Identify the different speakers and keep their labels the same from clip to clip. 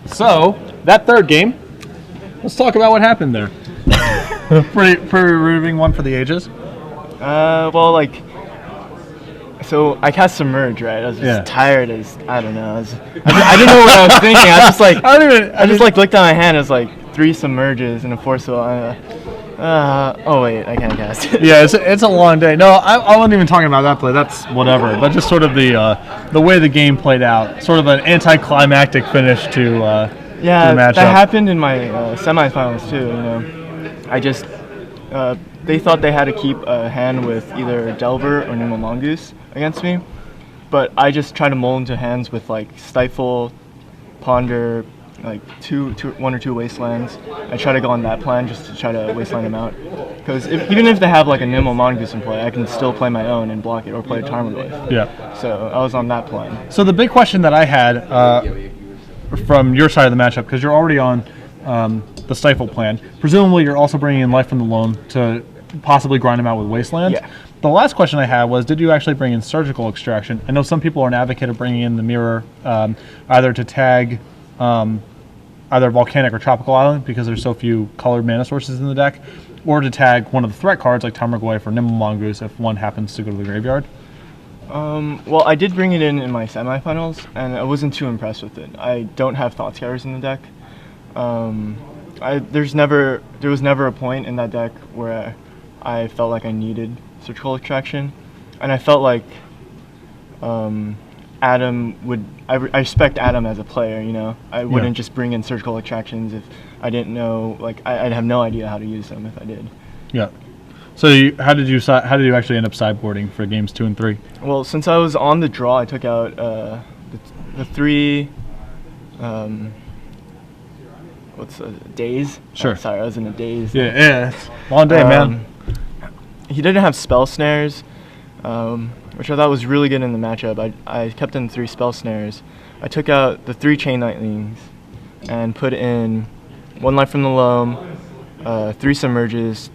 Speaker 1: So, that third game, let's talk about what happened there. pretty riveting one for the ages.
Speaker 2: Well, like, so I cast Submerge, right? I was just tired as, I don't know. I didn't know what I was thinking. I just like, I just looked at my hand. It was like 3 Submerges and a Force Will. Oh wait, I can't cast it.
Speaker 1: Yeah, it's a long day. No, I wasn't even talking about that play. That's whatever. But just sort of the way the game played out, sort of an anticlimactic finish to the matchup.
Speaker 2: That happened in my semifinals too. You know, I just they thought they had to keep a hand with either Delver or Nimble Mongoose against me, but I just tried to mold into hands with like Stifle, Ponder, like 1 or 2 Wastelands. I try to go on that plan just to try to wasteland them out. Because even if they have like a Nimble Mongoose in play, I can still play my own and block it or play a Tarmogoyf.
Speaker 1: Yeah.
Speaker 2: So I was on that plan.
Speaker 1: So the big question that I had from your side of the matchup, because you're already on the Stifle plan, presumably you're also bringing in Life from the Loam to possibly grind them out with Wastelands.
Speaker 2: Yeah.
Speaker 1: The last question I had was, did you actually bring in Surgical Extraction? I know some people are an advocate of bringing in the Mirror either to tag either Volcanic or Tropical Island because there's so few colored mana sources in the deck, or to tag one of the threat cards like Tarmogoyf or Nimble Mongoose if one happens to go to the graveyard.
Speaker 2: Well, I did bring it in my semifinals, and I wasn't too impressed with it. I don't have Thought Scours in the deck. There was never a point in that deck where I felt like I needed Surgical Extraction, and I felt like Adam would. I respect Adam as a player. You know, I wouldn't just bring in Surgical Extractions if I didn't know. Like, I'd have no idea how to use them if I did.
Speaker 1: Yeah. So how did you actually end up sideboarding for games 2 and 3?
Speaker 2: Well, since I was on the draw, I took out the 3. Daze?
Speaker 1: Sure.
Speaker 2: Oh, sorry, I was in a daze.
Speaker 1: Yeah. Long day, man.
Speaker 2: He didn't have Spell Snares, which I thought was really good in the matchup. I kept in 3 Spell Snares. I took out the 3 Chain Lightnings and put in 1 Life from the Loam, 3 Submerges,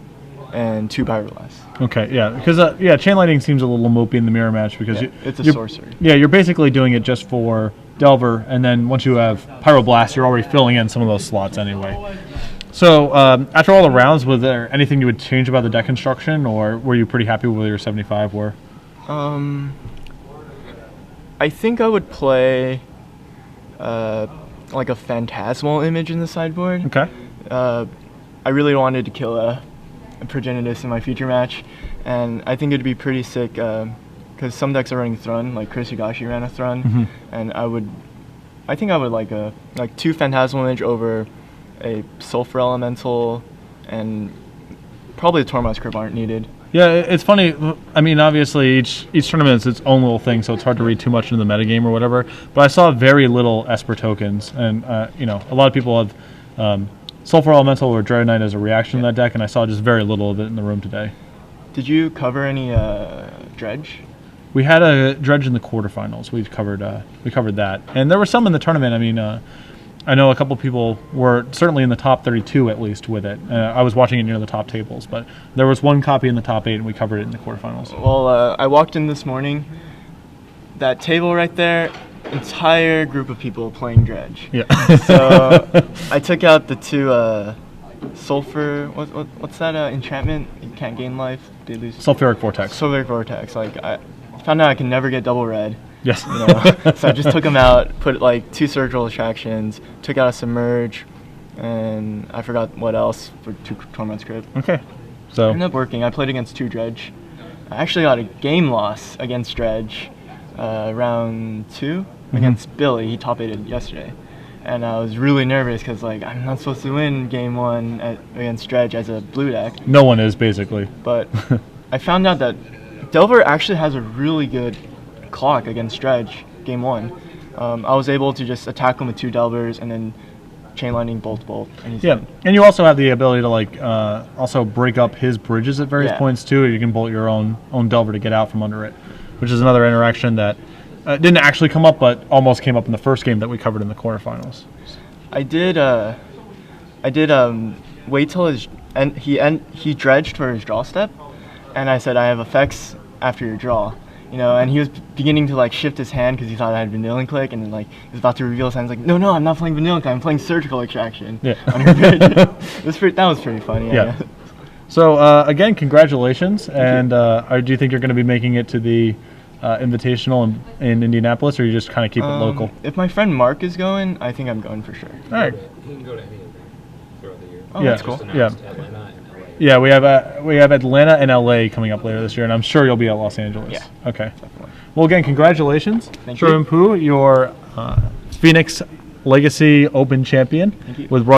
Speaker 2: and 2 Pyroblasts.
Speaker 1: Okay, yeah, because Chain Lightning seems a little mopey in the mirror match because
Speaker 2: it's a sorcery.
Speaker 1: Yeah, you're basically doing it just for Delver, and then once you have Pyroblast, you're already filling in some of those slots anyway. So after all the rounds, was there anything you would change about the deck construction, or were you pretty happy with where your 75 were?
Speaker 2: I think I would play like a Phantasmal Image in the sideboard.
Speaker 1: Okay.
Speaker 2: I really wanted to kill a Progenitus in my future match, and I think it'd be pretty sick because some decks are running Thrun, like Chris Higashi ran a Thrun, and I think I would like 2 Phantasmal Image over a Sulfur Elemental, and probably the Tormod's Crypt aren't needed.
Speaker 1: Yeah, it's funny. I mean, obviously each tournament is its own little thing, so it's hard to read too much into the metagame or whatever. But I saw very little Esper tokens, and a lot of people have Sulfur Elemental or Dread Knight as a reaction to that deck, and I saw just very little of it in the room today.
Speaker 2: Did you cover any Dredge?
Speaker 1: We had a Dredge in the quarterfinals. We covered that, and there were some in the tournament. I mean, I know a couple people were certainly in the top 32 at least with it. I was watching it near the top tables, but there was one copy in the top 8, and we covered it in the quarterfinals.
Speaker 2: Well, I walked in this morning. That table right there, entire group of people playing Dredge.
Speaker 1: Yeah.
Speaker 2: So I took out the 2 Sulfur. What's that enchantment? You can't gain life. They lose.
Speaker 1: Sulfuric Vortex.
Speaker 2: Sulfuric Vortex. Like, I found out I can never get double red.
Speaker 1: Yes.
Speaker 2: You know? So I just took them out, put like 2 Surgical Attractions, took out a Submerge, and I forgot what else for 2 Tormod's Crypt.
Speaker 1: Okay. So
Speaker 2: it ended up working. I played against 2 Dredge. I actually got a game loss against Dredge, round 2 against Billy. He top 8'd yesterday. And I was really nervous because like I'm not supposed to win game 1 against Dredge as a blue deck.
Speaker 1: No one is, basically.
Speaker 2: But I found out that Delver actually has a really good clock against Dredge game 1. I was able to just attack him with 2 Delvers and then Chain Lightning bolt, and he's dead.
Speaker 1: And you also have the ability to also break up his bridges at various points too. You can bolt your own Delver to get out from under it, which is another interaction that didn't actually come up, but almost came up in the first game that we covered in the quarterfinals.
Speaker 2: I did wait till he dredged for his draw step, and I said I have effects after your draw. You know, and he was beginning to like shift his hand because he thought I had vanilla click, and then like he was about to reveal his hand. He's like, no, I'm not playing vanilla click. I'm playing surgical extraction.
Speaker 1: Yeah.
Speaker 2: On your pitch. That was pretty funny.
Speaker 1: Yeah. So again, congratulations. And do you think you're going to be making it to the Invitational in Indianapolis, or you just kind of keep it local?
Speaker 2: If my friend Mark is going, I think I'm going for sure.
Speaker 1: All right.
Speaker 3: You can go to any of them throughout the year.
Speaker 2: Oh,
Speaker 1: Yeah.
Speaker 2: that's cool.
Speaker 1: Yeah.
Speaker 3: Atlanta and LA.
Speaker 1: Yeah, we have Atlanta and LA coming up later this year, and I'm sure you'll be at Los Angeles.
Speaker 2: Yeah.
Speaker 1: Okay.
Speaker 2: Definitely.
Speaker 1: Well, again, congratulations,
Speaker 2: Thank you.
Speaker 1: Sherwin Poo, your Phoenix Legacy Open champion
Speaker 2: Thank you.
Speaker 1: with